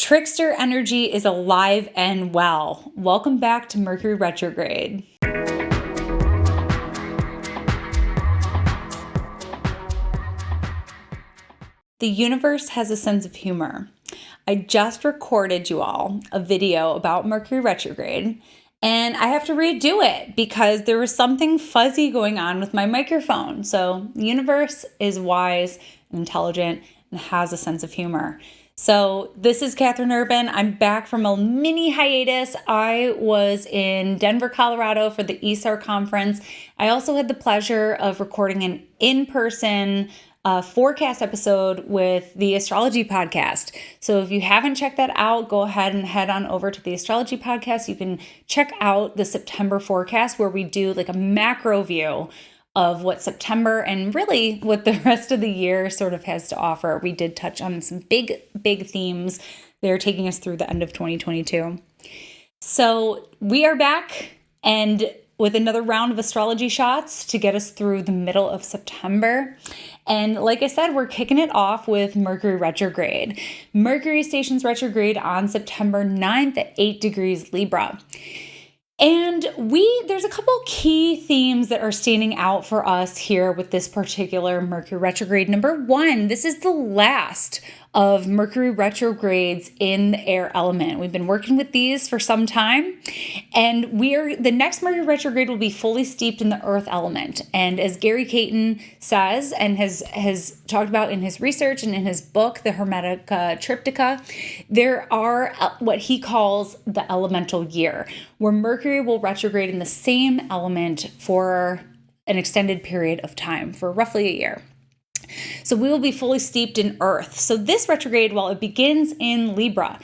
Trickster energy is alive and well. Welcome back to Mercury Retrograde. The universe has a sense of humor. I just recorded you all a video about Mercury Retrograde, and I have to redo it because there was something fuzzy going on with my microphone. So the universe is wise and intelligent and has a sense of humor. So this is Catherine Urban. I'm back from a mini hiatus. I was in Denver, Colorado for the ESAR conference. I also had the pleasure of recording an in-person forecast episode with the astrology podcast. So if you haven't checked that out, go ahead and head on over to the astrology podcast. You can check out the September forecast where we do like a macro view of what September and really what the rest of the year sort of has to offer. We did touch on some big themes that are taking us through the end of 2022. So we are back and with another round of astrology shots to get us through the middle of September. And like I said, we're kicking it off with Mercury retrograde. Mercury stations retrograde on September 9th at 8 degrees Libra. And there's a couple key themes that are standing out for us here with this particular Mercury retrograde. Number one, this is the last of Mercury retrogrades in the air element. We've been working with these for some time, and the next Mercury retrograde will be fully steeped in the earth element. And as Gary Caton says, and has talked about in his research and in his book, The Hermetic Triptycha, there are what he calls the elemental year, where Mercury will retrograde in the same element for an extended period of time, for roughly a year. So we will be fully steeped in earth. So this retrograde, while it begins in Libra,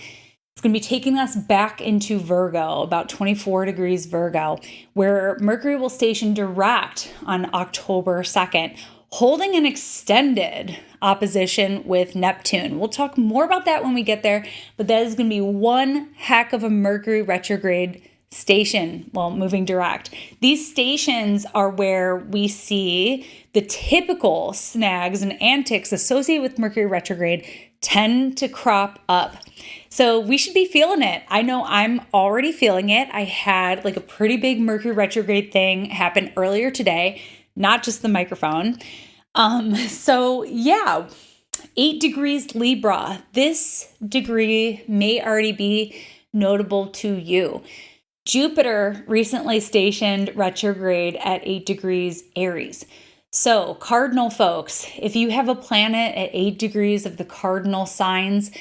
it's going to be taking us back into Virgo, about 24 degrees Virgo, where Mercury will station direct on October 2nd, holding an extended opposition with Neptune. We'll talk more about that when we get there, but that is going to be one heck of a Mercury retrograde station while moving direct. These stations are where we see the typical snags and antics associated with Mercury retrograde tend to crop up. So we should be feeling it. I know I'm already feeling it. I had like a pretty big Mercury retrograde thing happen earlier today, not just the microphone. 8 degrees Libra. This degree may already be notable to you. Jupiter recently stationed retrograde at 8 degrees Aries. So, cardinal folks, if you have a planet at 8 degrees of the cardinal signs,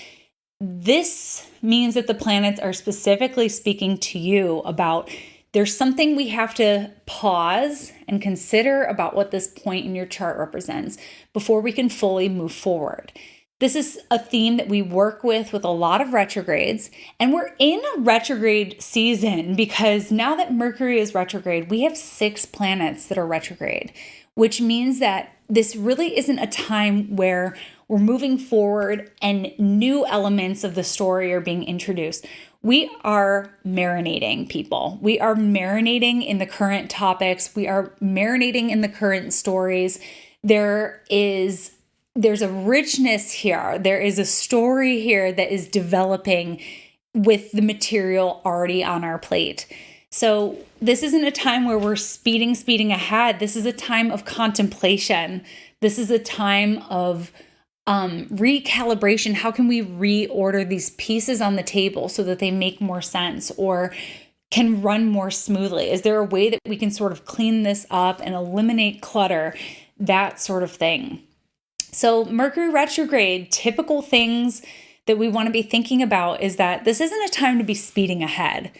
this means that the planets are specifically speaking to you about there's something we have to pause and consider about what this point in your chart represents before we can fully move forward. This is a theme that we work with a lot of retrogrades, and we're in a retrograde season because now that Mercury is retrograde, we have 6 planets that are retrograde, which means that this really isn't a time where we're moving forward and new elements of the story are being introduced. We are marinating, people. We are marinating in the current topics. We are marinating in the current stories. There's a richness here. There is a story here that is developing with the material already on our plate. So this isn't a time where we're speeding ahead. This is a time of contemplation. This is a time of recalibration. How can we reorder these pieces on the table so that they make more sense or can run more smoothly? Is there a way that we can sort of clean this up and eliminate clutter? That sort of thing. So Mercury retrograde, typical things that we want to be thinking about is that this isn't a time to be speeding ahead.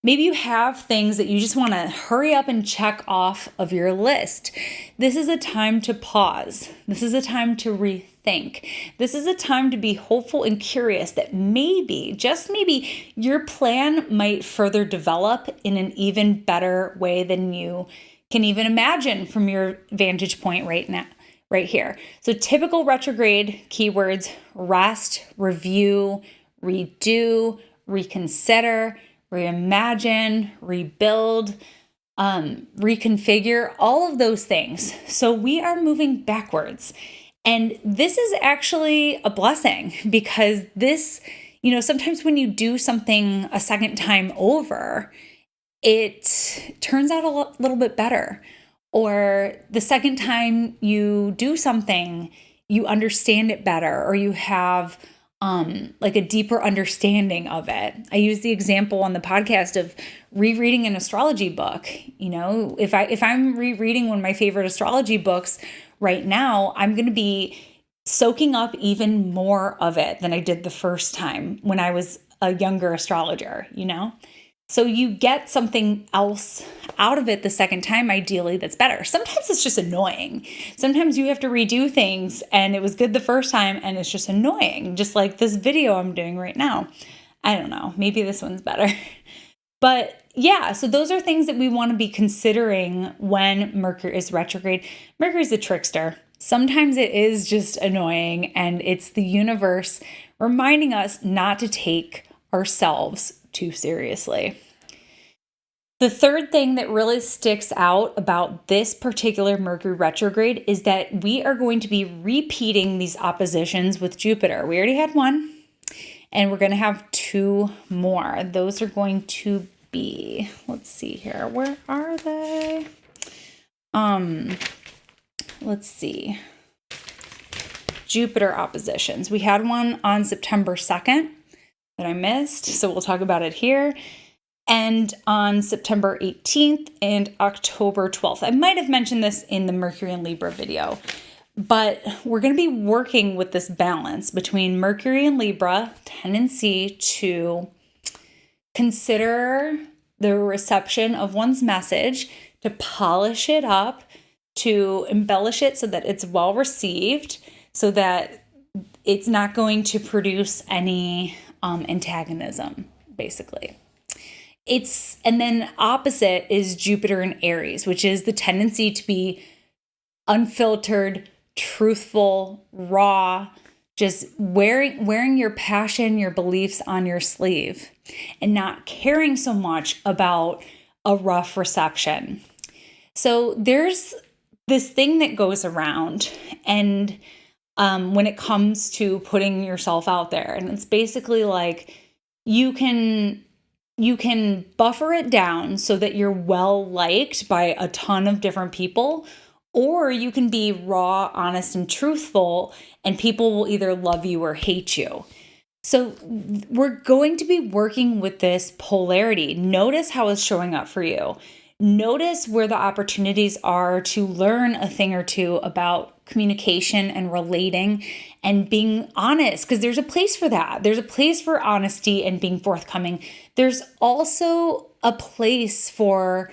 Maybe you have things that you just want to hurry up and check off of your list. This is a time to pause. This is a time to rethink. This is a time to be hopeful and curious that maybe, just maybe, your plan might further develop in an even better way than you can even imagine from your vantage point right now. Right here. So typical retrograde keywords: rest, review, redo, reconsider, reimagine, rebuild, reconfigure, all of those things. So we are moving backwards. And this is actually a blessing because this sometimes when you do something a second time over, it turns out a little bit better. Or the second time you do something, you understand it better, or you have like a deeper understanding of it. I use the example on the podcast of rereading an astrology book. If I'm rereading one of my favorite astrology books right now, I'm going to be soaking up even more of it than I did the first time when I was a younger astrologer, So you get something else out of it the second time, ideally, that's better. Sometimes it's just annoying. Sometimes you have to redo things and it was good the first time and it's just annoying, just like this video I'm doing right now. I don't know, maybe this one's better. But yeah, so those are things that we want to be considering when Mercury is retrograde. Mercury's a trickster. Sometimes it is just annoying, and it's the universe reminding us not to take ourselves too seriously. The third thing that really sticks out about this particular Mercury retrograde is that we are going to be repeating these oppositions with Jupiter. We already had one, and we're going to have two more. Those are going to be, let's see here. Where are they? Let's see. Jupiter oppositions. We had one on September 2nd that I missed, so we'll talk about it here. And on September 18th and October 12th. I might have mentioned this in the Mercury and Libra video, but we're going to be working with this balance between Mercury and Libra, tendency to consider the reception of one's message, to polish it up, to embellish it so that it's well received, so that it's not going to produce any antagonism, basically. And then opposite is Jupiter in Aries, which is the tendency to be unfiltered, truthful, raw, just wearing your passion, your beliefs on your sleeve, and not caring so much about a rough reception. So there's this thing that goes around, and when it comes to putting yourself out there, and it's basically like you can buffer it down so that you're well liked by a ton of different people, or you can be raw, honest, and truthful, and people will either love you or hate you. So we're going to be working with this polarity. Notice how it's showing up for you. Notice where the opportunities are to learn a thing or two about communication and relating and being honest, because there's a place for that. There's a place for honesty and being forthcoming. There's also a place for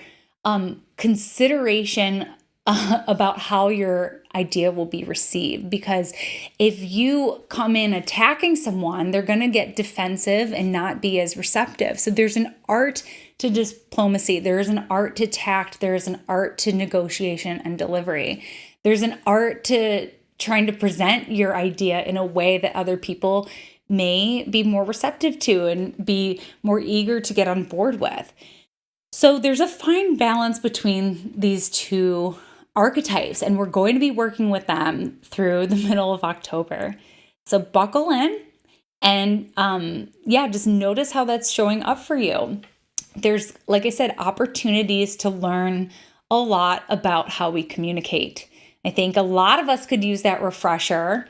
consideration about how your idea will be received. Because if you come in attacking someone, they're going to get defensive and not be as receptive. So there's an art to diplomacy. There is an art to tact. There is an art to negotiation and delivery. There's an art to trying to present your idea in a way that other people may be more receptive to and be more eager to get on board with. So there's a fine balance between these two archetypes, and we're going to be working with them through the middle of October. So buckle in and just notice how that's showing up for you. There's, like I said, opportunities to learn a lot about how we communicate. I think a lot of us could use that refresher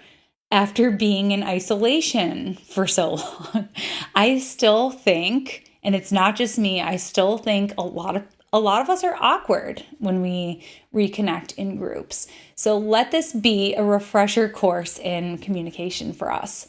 after being in isolation for so long. I still think, and it's not just me, I still think a lot of us are awkward when we reconnect in groups. So let this be a refresher course in communication for us.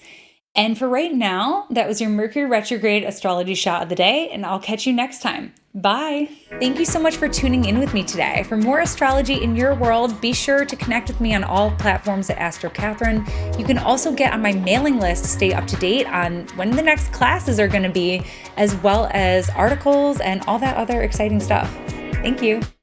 And for right now, that was your Mercury retrograde astrology shot of the day, and I'll catch you next time. Bye. Thank you so much for tuning in with me today. For more astrology in your world, be sure to connect with me on all platforms at Astro Catherine. You can also get on my mailing list to stay up to date on when the next classes are going to be, as well as articles and all that other exciting stuff. Thank you.